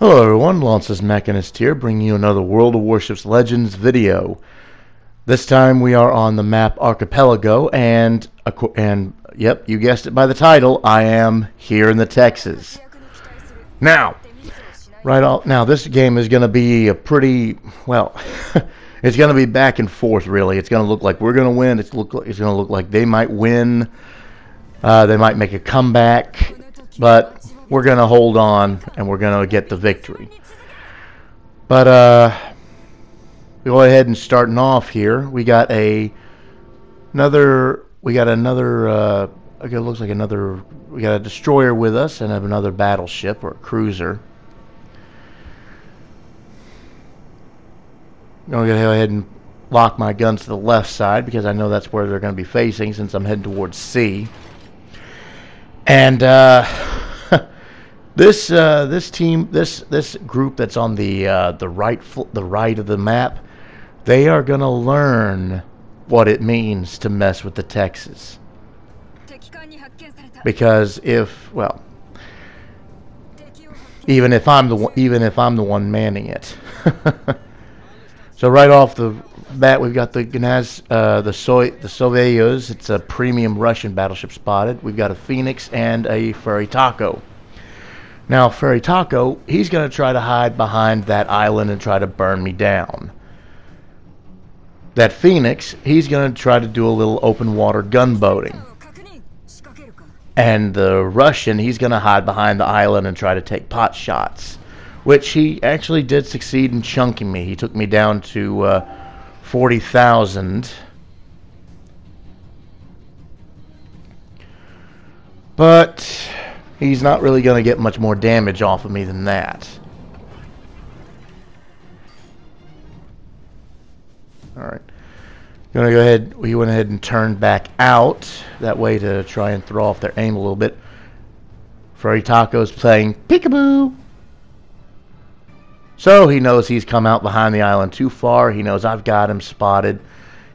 Hello everyone, LauncesMechanist here, bringing you another World of Warships Legends video. This time we are on the map Archipelago, and yep, you guessed it by the title, I am here in the Texas. Now, this game is going to be a pretty, well, it's going to be back and forth really. It's going to look like we're going to win, it's going to look like they might win, they might make a comeback, but we're going to hold on, and we're going to get the victory. But, go ahead and starting off here. We got it looks like another, we got a destroyer with us, and have another battleship, or a cruiser. I'm going to go ahead and lock my guns to the left side, because I know that's where they're going to be facing, since I'm heading towards C. And, This group that's on the right of the map, they are gonna learn what it means to mess with the Texas. Because even if I'm the one manning it. So right off the bat, we've got the Sovyets. It's a premium Russian battleship spotted. We've got a Phoenix and a Furry Taco. Now, Furry Taco, he's going to try to hide behind that island and try to burn me down. That Phoenix, he's going to try to do a little open water gunboating. And the Russian, he's going to hide behind the island and try to take pot shots. Which he actually did succeed in chunking me. He took me down to 40,000. But he's not really going to get much more damage off of me than that. Alright. We went ahead and turned back out. That way to try and throw off their aim a little bit. Furry Taco's playing peekaboo. So he knows he's come out behind the island too far. He knows I've got him spotted.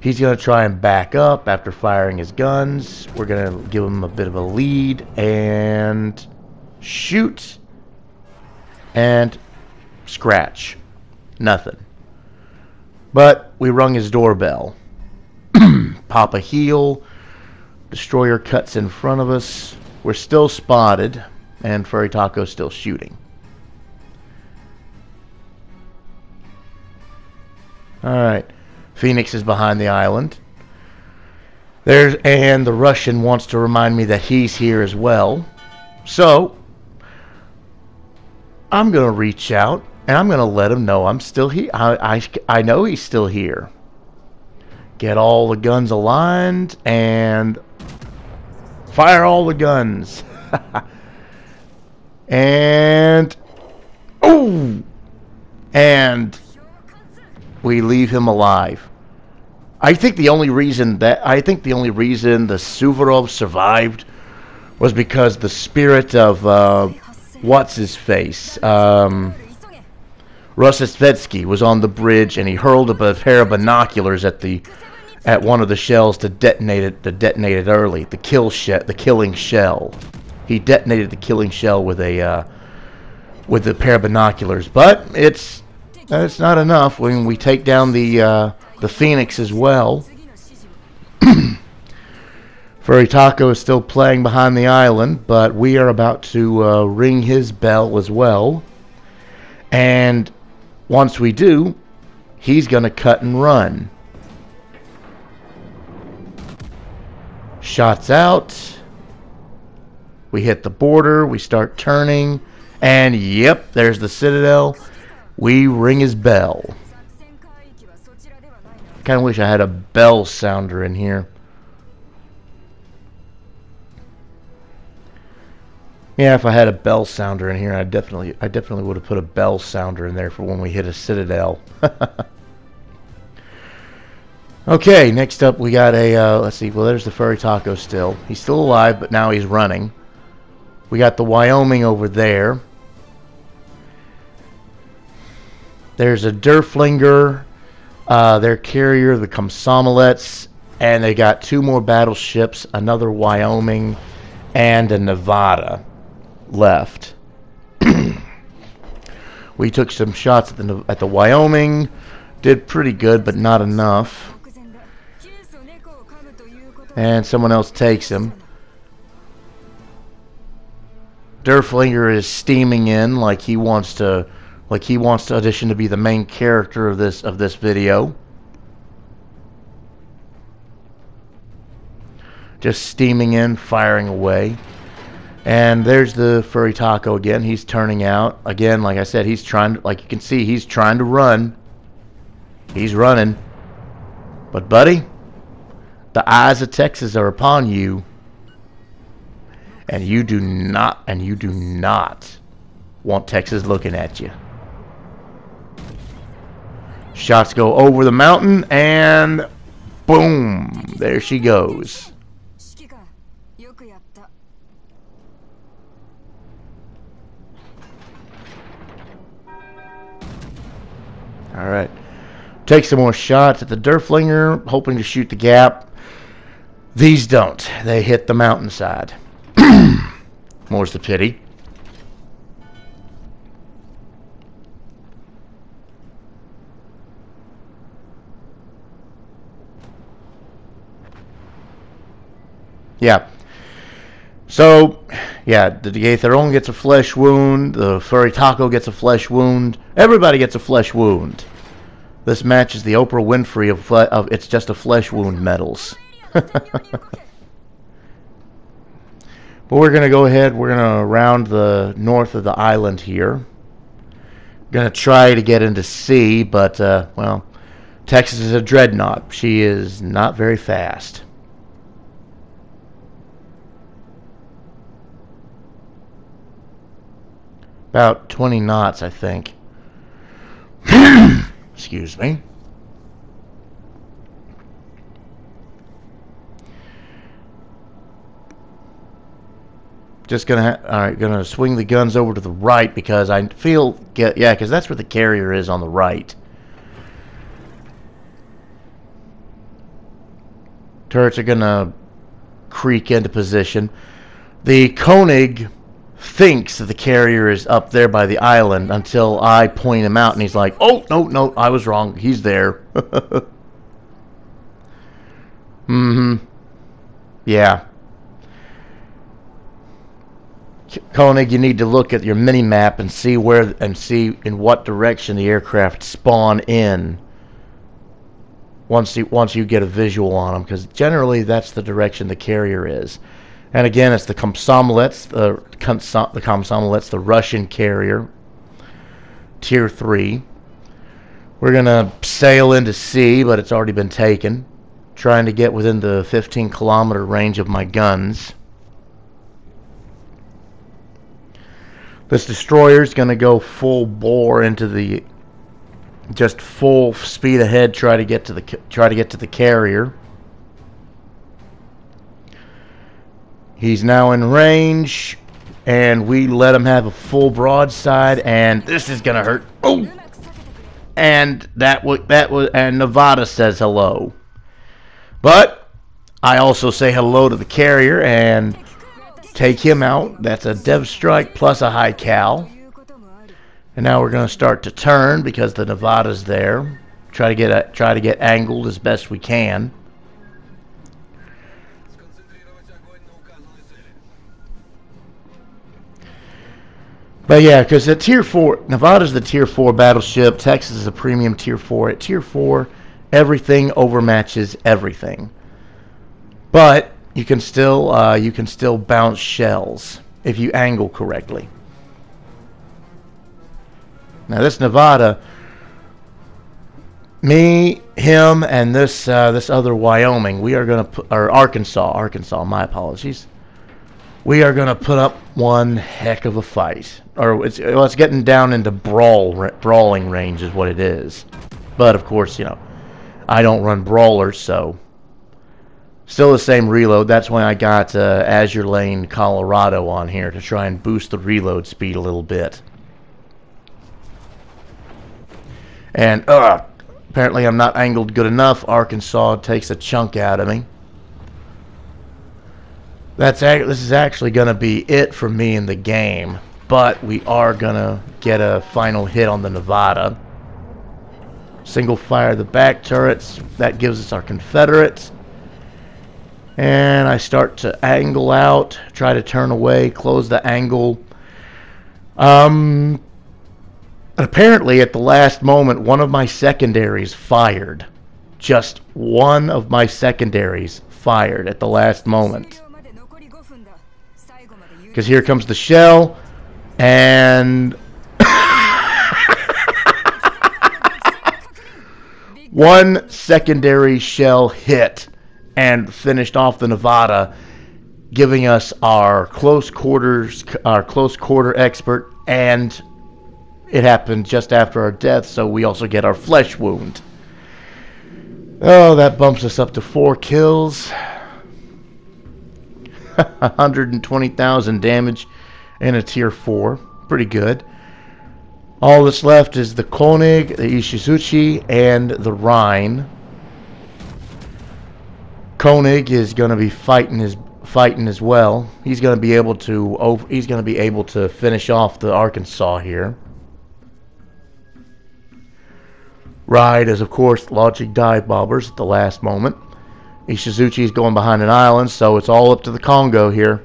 He's going to try and back up after firing his guns. We're going to give him a bit of a lead and shoot and scratch. Nothing. But we rung his doorbell. Pop a heel. Destroyer cuts in front of us. We're still spotted, and Furry Taco's still shooting. Alright. Phoenix is behind the island. And the Russian wants to remind me that he's here as well. So I'm going to reach out and I'm going to let him know I'm still here. I know he's still here. Get all the guns aligned and fire all the guns. And oh, and we leave him alive. I think the only reason the Suvorov survived was because the spirit of what's his face, Rossisvetsky was on the bridge, and he hurled a pair of binoculars at one of the shells to detonate it early. The killing shell. He detonated the killing shell with a pair of binoculars, but it's not enough when we take down the Phoenix as well. Furry Taco is still playing behind the island, but we are about to ring his bell as well. And once we do, he's going to cut and run. Shots out. We hit the border. We start turning. And yep, there's the Citadel. We ring his bell. Kind of wish I had a bell sounder in here. Yeah, if I had a bell sounder in here, I definitely would have put a bell sounder in there for when we hit a Citadel. Okay, next up we got a let's see. Well, there's the Furry Taco still. He's still alive, but now he's running. We got the Wyoming over there. There's a Derflinger, their carrier, the Komsomolets, and they got two more battleships, another Wyoming, and a Nevada left. We took some shots at the Wyoming. Did pretty good, but not enough. And someone else takes him. Derflinger is steaming in like he wants to audition to be the main character of this video. Just steaming in, firing away. And there's the furry taco again. He's turning out. Again, like I said, he's trying to, like you can see, he's trying to run. He's running. But buddy, the eyes of Texas are upon you. And you do not want Texas looking at you. Shots go over the mountain and boom, there she goes. Alright. Take some more shots at the Derflinger, hoping to shoot the gap. These don't. They hit the mountainside. More's the pity. Yeah. So, yeah, the Gaitherone gets a flesh wound. The furry taco gets a flesh wound. Everybody gets a flesh wound. This match is the Oprah Winfrey of it's just a flesh wound medals. But we're going to go ahead. We're going to round the north of the island here. Going to try to get into C, but, well, Texas is a dreadnought. She is not very fast. About 20 knots, I think. Excuse me. Just gonna swing the guns over to the right because I feel because that's where the carrier is, on the right. Turrets are gonna creak into position. The Koenig thinks that the carrier is up there by the island until I point him out, and he's like, "Oh no, I was wrong. He's there." Yeah. Koenig, you need to look at your mini map and see in what direction the aircraft spawn in. Once you get a visual on them, because generally that's the direction the carrier is. And again, it's the Komsomolets, the Russian carrier, Tier 3. We're gonna sail into sea, but it's already been taken. Trying to get within the 15-kilometer range of my guns. This destroyer is going to go full bore into the, just full speed ahead. Try to get to the carrier. He's now in range, and we let him have a full broadside, and this is going to hurt. Oh, and and Nevada says hello, but I also say hello to the carrier and take him out. That's a Dev Strike plus a high cal. And now we're going to start to turn because the Nevada's there. Try to get angled as best we can. But yeah, because at Tier 4, Nevada's the Tier 4 battleship. Texas is a premium Tier 4. At Tier 4, everything overmatches everything. But you can still bounce shells if you angle correctly. Now this Nevada, me, him, and this other Wyoming, we are gonna put, or Arkansas. My apologies. We are gonna put up one heck of a fight. Or it's getting down into brawling range is what it is. But of course, I don't run brawlers, so. Still the same reload. That's why I got Azure Lane Colorado on here to try and boost the reload speed a little bit. And apparently I'm not angled good enough. Arkansas takes a chunk out of me. This is actually going to be it for me in the game. but we are gonna get a final hit on the Nevada. Single fire the back turrets. That gives us our Confederates. And I start to angle out, try to turn away, close the angle. Apparently at the last moment, one of my secondaries fired. Just one of my secondaries fired at the last moment. Because here comes the shell, and one secondary shell hit and finished off the Nevada, giving us our close quarter expert, and it happened just after our death, so we also get our flesh wound. Oh, that bumps us up to 4 kills. 120,000 damage in a tier 4. Pretty good. All that's left is the Koenig, the Ishizuchi, and the Rhine. Koenig is going to be fighting as well. He's going to be able to finish off the Arkansas here. Ride is, of course, launching dive bombers at the last moment. Ishizuchi is going behind an island, so it's all up to the Congo here.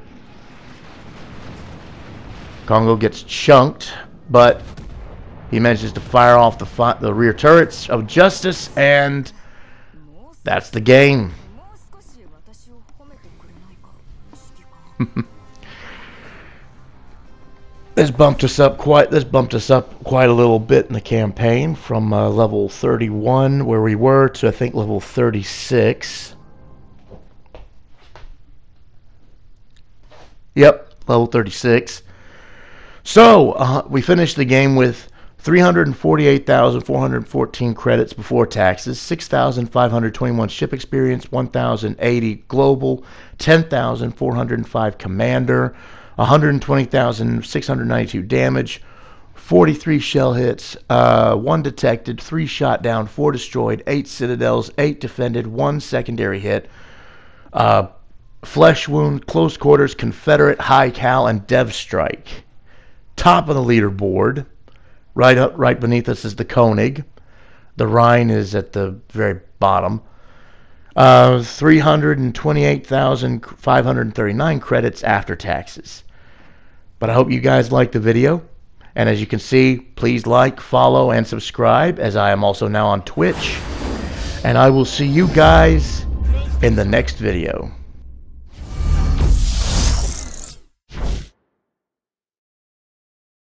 Congo gets chunked, but he manages to fire off the rear turrets of Justice, and that's the game. This bumped us up quite a little bit in the campaign, from level 31 where we were to, I think, level 36. Yep, level 36. So we finished the game with 348,414 credits before taxes, 6,521 ship experience, 1,080 global, 10,405 commander, 120,692 damage, 43 shell hits, 1 detected, 3 shot down, 4 destroyed, 8 citadels, 8 defended, 1 secondary hit, flesh wound, close quarters, Confederate, high cal, and dev strike. Top of the leaderboard, right beneath us is the Koenig. The Rhine is at the very bottom. 328,539 credits after taxes. But I hope you guys liked the video. And as you can see, please like, follow, and subscribe, as I am also now on Twitch. And I will see you guys in the next video.